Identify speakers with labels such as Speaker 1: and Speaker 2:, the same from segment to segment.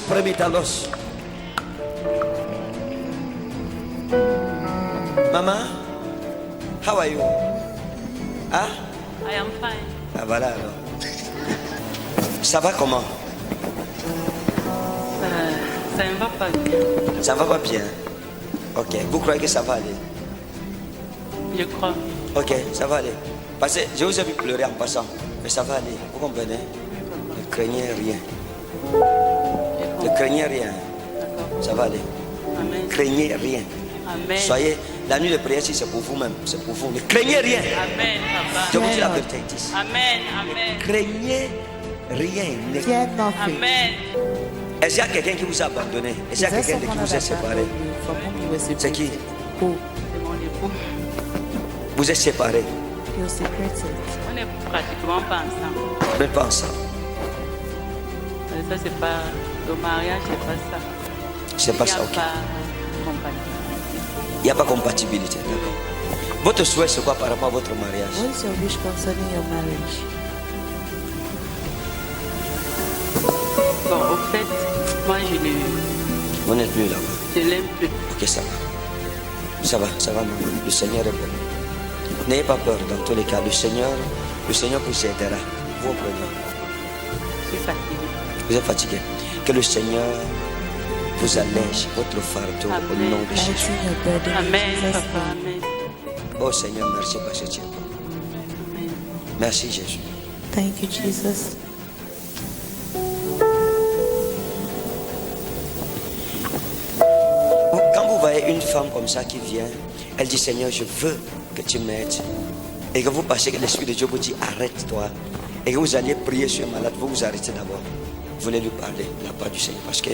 Speaker 1: premitalos. Maman, how are you? Hein?
Speaker 2: I am fine.
Speaker 1: Ah voilà alors. Ça va comment?
Speaker 2: Ça ne va pas bien.
Speaker 1: Ça va pas bien. Ok, vous croyez que ça va aller?
Speaker 2: Je crois.
Speaker 1: Ok, ça va aller. Parce que je vous ai vu pleurer en passant, mais ça va aller. Vous comprenez? Ne craignez rien. Ne craignez rien.
Speaker 2: D'accord.
Speaker 1: Ça va aller.
Speaker 2: Amen.
Speaker 1: Craignez rien.
Speaker 2: Amen.
Speaker 1: Soyez, la nuit de prière, si c'est pour vous-même, c'est pour vous. Ne craignez rien.
Speaker 2: Amen,
Speaker 1: Je
Speaker 2: papa.
Speaker 1: vous dis la vérité ici.
Speaker 2: Amen, amen.
Speaker 1: Craignez rien. Ne-
Speaker 3: Fear nothing.
Speaker 2: Amen.
Speaker 1: Est-ce qu'il y a quelqu'un qui vous a abandonné? Est-ce qu'il y a
Speaker 3: Is there
Speaker 1: quelqu'un de qui
Speaker 3: someone
Speaker 1: vous
Speaker 3: that
Speaker 1: a séparé?
Speaker 3: abandoned you, from whom you were
Speaker 1: C'est qui?
Speaker 3: separated? Who?
Speaker 2: C'est mon époux.
Speaker 1: Vous êtes séparés.
Speaker 3: You're separated.
Speaker 2: On n'est pratiquement pas ensemble.
Speaker 1: Même pas ensemble.
Speaker 2: Ça, c'est pas. Le mariage, c'est pas ça.
Speaker 1: C'est pas
Speaker 2: Il y a
Speaker 1: ça, ok.
Speaker 2: pas compatibilité.
Speaker 1: Il n'y a pas compatibilité. D'accord. Votre souhait, c'est quoi par rapport à votre mariage?
Speaker 3: What is your wish concerning your marriage?
Speaker 2: Bon, au fait, moi,
Speaker 1: Vous n'êtes plus là-bas.
Speaker 2: je l'aime plus.
Speaker 1: Ok, ça va. Ça va, maman. Le Seigneur est bon. N'ayez pas peur dans tous les cas. Le Seigneur vous aidera. Vous comprenez?
Speaker 2: Je suis fatiguée.
Speaker 1: Vous êtes fatigué. Que le Seigneur vous allège votre fardeau au
Speaker 2: Amen.
Speaker 1: nom de Jésus.
Speaker 3: Lighten your burden in
Speaker 2: Amen,
Speaker 3: Jesus'
Speaker 2: papa.
Speaker 3: name.
Speaker 2: Amen.
Speaker 1: Oh Seigneur, merci parce que tu es bon.
Speaker 2: Amen.
Speaker 1: Merci Jésus.
Speaker 3: Thank you, Jesus.
Speaker 1: Quand vous voyez une femme comme ça qui vient, elle dit Seigneur, je veux que tu m'aides. Et que vous pensez que l'Esprit de Dieu vous dit arrête-toi. Et que vous alliez prier sur un malade, vous vous arrêtez d'abord. Vous voulez lui parler de la part du Seigneur. Parce que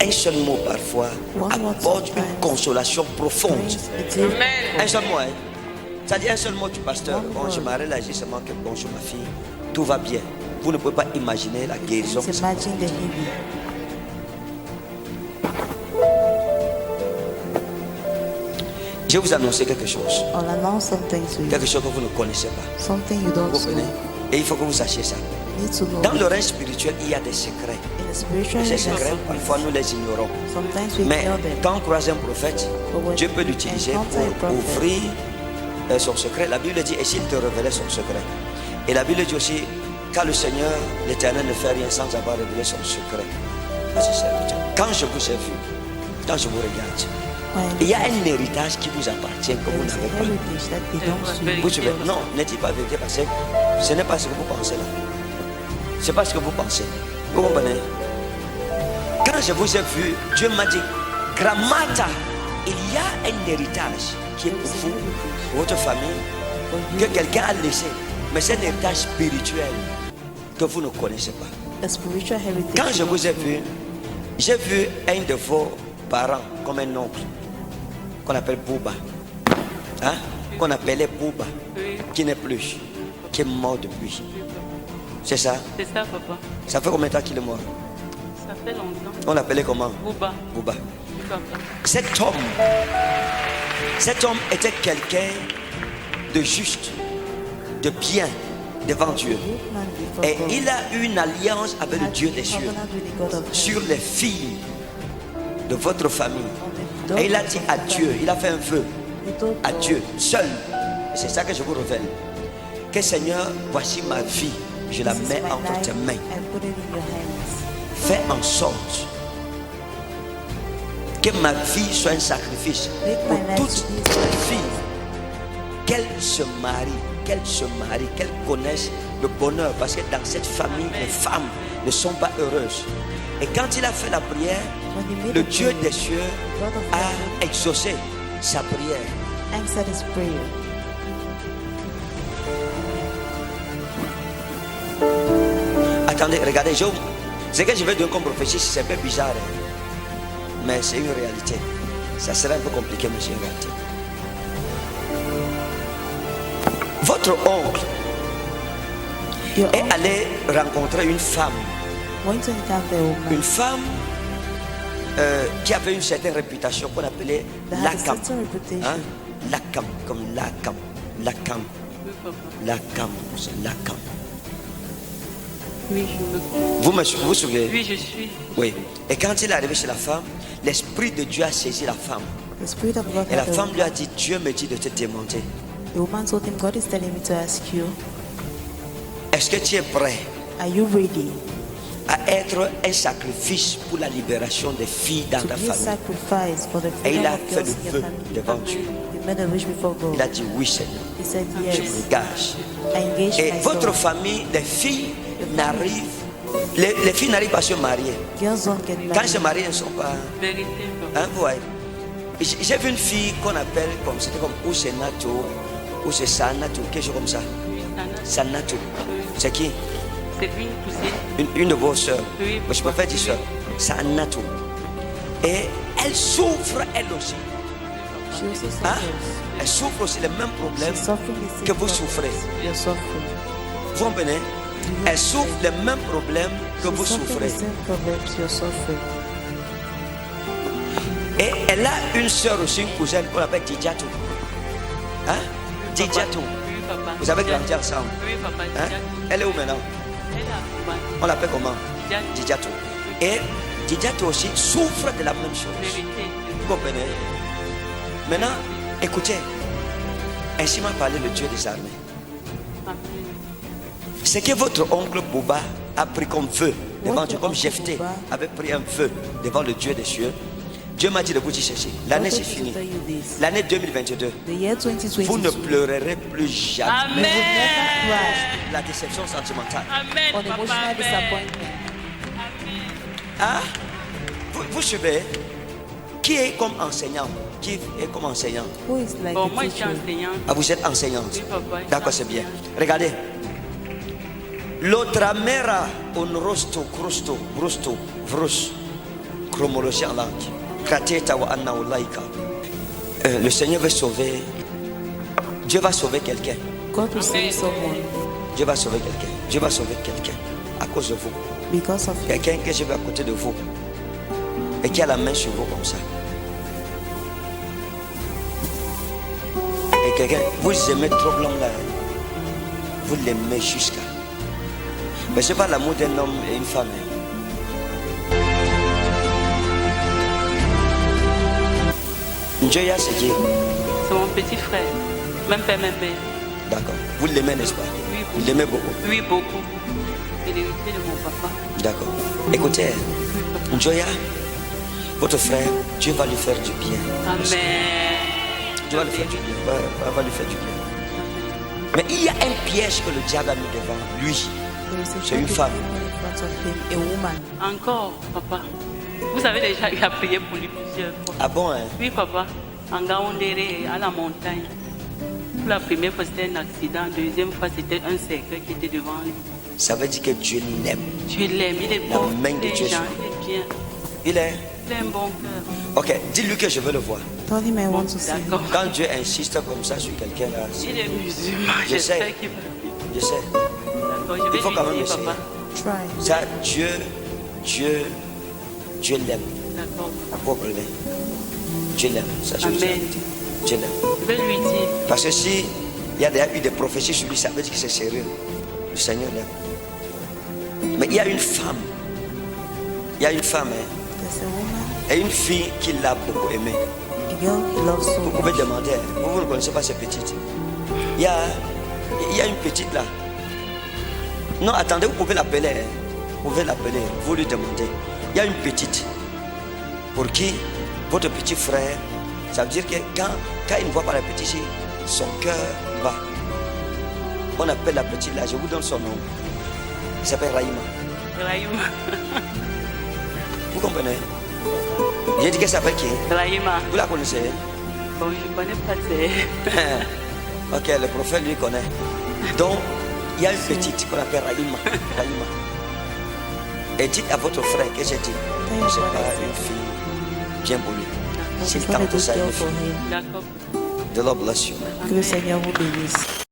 Speaker 1: un seul mot parfois apporte une consolation profonde. Un seul mot, hein. C'est-à-dire un seul mot du pasteur. Bon, je m'arrête là justement que bonjour ma fille, tout va bien. Vous ne pouvez pas imaginer la guérison. que ça
Speaker 3: Imagine the healing.
Speaker 1: Je vais vous annoncer quelque chose.
Speaker 3: I'll announce something to you.
Speaker 1: Quelque chose que vous ne connaissez pas.
Speaker 3: Something you
Speaker 1: Vous
Speaker 3: don't
Speaker 1: comprenez?
Speaker 3: know.
Speaker 1: Et il faut que vous sachiez ça.
Speaker 3: You need to know.
Speaker 1: Dans le règne spirituel, il y a des secrets.
Speaker 3: In the spiritual
Speaker 1: Et ces
Speaker 3: realm,
Speaker 1: secrets, parfois nous les ignorons.
Speaker 3: sometimes we
Speaker 1: Mais
Speaker 3: ignore them.
Speaker 1: quand on croise un prophète,
Speaker 3: But when
Speaker 1: Dieu peut
Speaker 3: you
Speaker 1: l'utiliser
Speaker 3: encounter a
Speaker 1: pour
Speaker 3: prophet,
Speaker 1: ouvrir son secret. La Bible dit, et s'il te révélait son secret. Et la Bible dit aussi, quand le Seigneur, l'Éternel ne fait rien sans avoir révélé son secret à ses serviteurs. Quand je vous ai vu, quand je vous regarde,
Speaker 3: when
Speaker 1: il y a un héritage qui vous appartient que vous
Speaker 3: there is
Speaker 1: n'avez
Speaker 3: a
Speaker 1: pas.
Speaker 3: heritage that belongs to you.
Speaker 1: Vous suivez? Non, ne dites pas vérité parce que ce n'est pas ce que vous pensez là. C'est pas ce que vous pensez. Vous comprenez? Quand je vous ai vu, Dieu m'a dit, Gramata, il y a un héritage qui est pour vous, pour votre famille, que quelqu'un a laissé. Mais c'est un héritage spirituel que vous ne connaissez pas.
Speaker 3: A spiritual heritage.
Speaker 1: Quand je vous ai vu, j'ai vu un de vos parents comme un oncle qu'on appelle Bouba. Hein? Qu'on appelait Bouba,
Speaker 2: Oui,
Speaker 1: qui n'est plus, qui est mort depuis. C'est ça?
Speaker 2: c'est ça, papa.
Speaker 1: Ça fait combien de temps qu'il est mort?
Speaker 2: Ça fait longtemps.
Speaker 1: On l'appelait comment?
Speaker 2: Bouba.
Speaker 1: Bouba.
Speaker 2: Oui, papa.
Speaker 1: Cet homme était quelqu'un de juste, de bien devant Dieu. Et il a eu une alliance avec le Dieu des cieux sur les filles de votre famille. Et il a dit à Dieu, il a fait un vœu à Dieu seul. Et c'est ça que je vous révèle. Que Seigneur, voici ma vie, je la mets entre tes mains. Fais en sorte que ma vie soit un sacrifice pour toutes les filles. Qu'elles se marient, qu'elles connaissent le bonheur. Parce que dans cette famille, les femmes ne sont pas heureuses. Et quand il a fait la prière, le Dieu des cieux a exaucé sa prière.
Speaker 3: Answer this prayer.
Speaker 1: Attendez, regardez, ce que je vais donner comme prophétie, c'est un peu bizarre. Mais c'est une réalité. Ça serait un peu compliqué, mais c'est une réalité. Votre oncle
Speaker 3: Your
Speaker 1: est
Speaker 3: uncle
Speaker 1: allé rencontrer une femme.
Speaker 3: went to encounter a woman
Speaker 1: Une femme qui avait une certaine réputation qu'on appelait
Speaker 3: that had a
Speaker 1: Lakam.
Speaker 3: certain reputation.
Speaker 1: Hein? Lakam, comme Lakam. Lakam.
Speaker 2: Oui, papa.
Speaker 1: Lakam, c'est Lakam.
Speaker 2: Oui, je me...
Speaker 1: Vous vous souvenez?
Speaker 2: Oui, je suis.
Speaker 1: Oui. Et quand il est arrivé chez la femme, l'Esprit de Dieu a saisi la femme.
Speaker 3: The Spirit of God
Speaker 1: Et la
Speaker 3: had the
Speaker 1: femme lui a
Speaker 3: woman.
Speaker 1: dit, Dieu me dit de te demander,
Speaker 3: The woman told him, God is telling me to ask you,
Speaker 1: est-ce que tu es prêt
Speaker 3: are you ready
Speaker 1: à être un sacrifice pour la libération des filles dans
Speaker 3: to
Speaker 1: ta
Speaker 3: be a
Speaker 1: famille?
Speaker 3: sacrifice for the
Speaker 1: Et il
Speaker 3: freedom
Speaker 1: a
Speaker 3: of
Speaker 1: fait
Speaker 3: girls
Speaker 1: le
Speaker 3: in your
Speaker 1: vœu
Speaker 3: family?
Speaker 1: devant Dieu.
Speaker 3: He made a wish before God.
Speaker 1: Il a dit, oui Seigneur,
Speaker 3: He said,
Speaker 1: je
Speaker 3: yes,
Speaker 1: m'engage.
Speaker 3: I engage
Speaker 1: Et votre
Speaker 3: myself.
Speaker 1: famille, les filles n'arrivent, les filles n'arrivent pas à se marier.
Speaker 3: Girls don't get
Speaker 1: Quand elles se
Speaker 3: married.
Speaker 1: marient, elles ne sont pas...
Speaker 2: Vérité, papa.
Speaker 1: Hein, vous voyez? J'ai vu une fille qu'on appelle comme, c'était comme ou c'est Nato, ou c'est Sanato, quelque chose comme ça.
Speaker 2: Oui, Sana,
Speaker 1: Sanato. C'est qui?
Speaker 2: c'est une cousine.
Speaker 1: Une de vos soeurs.
Speaker 2: Oui,
Speaker 1: Je préfère dire soeur. Sanato. Et elle souffre elle aussi.
Speaker 3: She also
Speaker 1: Hein?
Speaker 3: suffers.
Speaker 1: Elle souffre aussi les mêmes problèmes
Speaker 3: She's suffering the same
Speaker 1: que vous
Speaker 3: problems
Speaker 1: souffrez.
Speaker 3: you're suffering.
Speaker 1: Vous comprenez? Elle souffre les mêmes problèmes que vous
Speaker 3: She's suffering
Speaker 1: souffrez.
Speaker 3: the same problems you're suffering.
Speaker 1: Et elle a une soeur aussi, une cousine qu'on appelle Didjatou. Hein? Didjatou.
Speaker 2: Oui, papa.
Speaker 1: Vous avez grandi ensemble.
Speaker 2: Oui, papa.
Speaker 1: Hein? Elle est où maintenant?
Speaker 2: Elle a Cuba.
Speaker 1: On l'appelle comment?
Speaker 2: Diane.
Speaker 1: Didjatou. Et Didjatou aussi souffre de la même chose.
Speaker 2: Vérité.
Speaker 1: Vous comprenez? Maintenant, écoutez. Ainsi m'a parlé le Dieu des armées.
Speaker 2: Amen.
Speaker 1: Ce que votre oncle Bouba a pris comme vœu devant
Speaker 3: Votre
Speaker 1: Dieu, comme
Speaker 3: oncle
Speaker 1: Jephthé
Speaker 3: Bouba
Speaker 1: avait pris un vœu devant le Dieu des cieux, Dieu m'a dit de vous y chercher. L'année
Speaker 3: God
Speaker 1: c'est
Speaker 3: told me
Speaker 1: fini.
Speaker 3: to tell you this.
Speaker 1: L'année 2022,
Speaker 3: The year
Speaker 1: vous ne
Speaker 3: 2022,
Speaker 1: pleurerez plus jamais
Speaker 2: Amen.
Speaker 3: crash
Speaker 1: la déception sentimentale.
Speaker 2: Amen,
Speaker 3: on
Speaker 2: papa.
Speaker 3: emotional
Speaker 2: Amen.
Speaker 3: disappointment.
Speaker 1: Hein? Vous suivez? Qui est comme enseignant? Qui est comme enseignant?
Speaker 3: Who is like
Speaker 2: Bon,
Speaker 3: a
Speaker 2: moi, je suis
Speaker 3: teacher?
Speaker 2: enseignante.
Speaker 1: Ah, vous êtes enseignante.
Speaker 2: Oui, papa.
Speaker 1: D'accord, c'est bien. Regardez. L'otramera onrosto crusto brusto vrus. Chromologie en langue. Krateta wa anna ulaika. Le Seigneur veut sauver. Dieu va sauver quelqu'un.
Speaker 3: God will save someone
Speaker 1: Dieu va sauver quelqu'un. Dieu va sauver quelqu'un. À cause de vous.
Speaker 3: because of you.
Speaker 1: Quelqu'un que je veux à côté de vous. Et qui a la main sur vous comme ça. Et quelqu'un, vous aimez trop l'homme là. Vous l'aimez jusqu'à. Mais ce n'est pas l'amour d'un homme et une femme. Njoya, c'est qui?
Speaker 2: C'est mon petit frère. Même père, même mère.
Speaker 1: D'accord. Vous l'aimez, n'est-ce pas?
Speaker 2: Oui,
Speaker 1: Vous l'aimez beaucoup.
Speaker 2: Oui, beaucoup. C'est l'héritier de mon papa.
Speaker 1: D'accord. Écoutez, Njoya, votre frère, Dieu va lui faire du bien.
Speaker 2: Amen.
Speaker 1: Dieu va lui faire du bien. Va lui faire du bien. Mais il y a un piège que le diable a mis devant lui.
Speaker 3: There is a
Speaker 1: C'est une
Speaker 3: tragedy
Speaker 1: femme.
Speaker 3: in front of him, a woman.
Speaker 2: Encore, papa. Vous avez déjà eu à prier pour lui plusieurs fois.
Speaker 1: Ah bon, hein?
Speaker 2: Oui, papa. En Gaoundéré, à la montagne. Pour la première fois, c'était un accident. Deuxième fois, c'était un cercueil qui était devant lui.
Speaker 1: Ça veut dire que Dieu l'aime.
Speaker 2: Tu l'aimes, il est
Speaker 1: La
Speaker 2: bon.
Speaker 1: main de
Speaker 2: Il est
Speaker 1: Dieu.
Speaker 2: gentil, il est bien.
Speaker 1: Il est.
Speaker 2: Il a un bon cœur.
Speaker 1: Ok, dis-lui que je veux le voir.
Speaker 3: Told him I
Speaker 2: Bon,
Speaker 3: want to see him.
Speaker 2: d'accord.
Speaker 1: Quand Dieu insiste comme ça sur quelqu'un là,
Speaker 2: Il est musulman.
Speaker 1: Je sais.
Speaker 2: J'espère qu'il va.
Speaker 1: je sais.
Speaker 2: D'accord, je vais
Speaker 1: Il faut
Speaker 2: lui
Speaker 1: quand même
Speaker 2: dire,
Speaker 1: essayer.
Speaker 2: papa.
Speaker 3: Try.
Speaker 1: Ça, Dieu l'aime.
Speaker 2: D'accord.
Speaker 1: Vous comprenez? Dieu l'aime. Ça, je vous
Speaker 2: Amen.
Speaker 1: dis. Dieu l'aime.
Speaker 2: Je vais lui dire.
Speaker 1: Parce que si il y a déjà eu des prophéties sur lui, ça veut dire que c'est sérieux. Le Seigneur l'aime. Mais il y a une femme. Il y a une femme, hein,
Speaker 3: There's a woman,
Speaker 1: et une fille qui l'a beaucoup aimé.
Speaker 3: a girl he loves so
Speaker 1: Vous pouvez
Speaker 3: much.
Speaker 1: demander, vous ne connaissez pas ces petites. Il y a une petite là. Non, attendez, vous pouvez l'appeler. Hein. Vous pouvez l'appeler, vous lui demandez. Il y a une petite pour qui votre petit frère, ça veut dire que quand il ne voit pas la petite ici, son cœur bat. On appelle la petite là, je vous donne son nom. Il s'appelle Raïma.
Speaker 2: Raïma.
Speaker 1: Vous comprenez? J'ai dit qu'elle s'appelle qui?
Speaker 2: Raïma.
Speaker 1: Vous la connaissez?
Speaker 2: Bon, je ne connais pas ses.
Speaker 1: Ok, le prophète lui connaît. Donc, il y a une petite qu'on appelle Raïma. Raïma. Et dites à votre frère que j'ai dit, c'est pas une fille bien pour lui. S'il
Speaker 3: It's not a
Speaker 1: tente
Speaker 3: good
Speaker 1: ça,
Speaker 3: girl
Speaker 1: une
Speaker 3: for
Speaker 1: fille.
Speaker 3: him.
Speaker 2: D'accord.
Speaker 1: The Lord bless you.
Speaker 3: Que le Seigneur vous bénisse.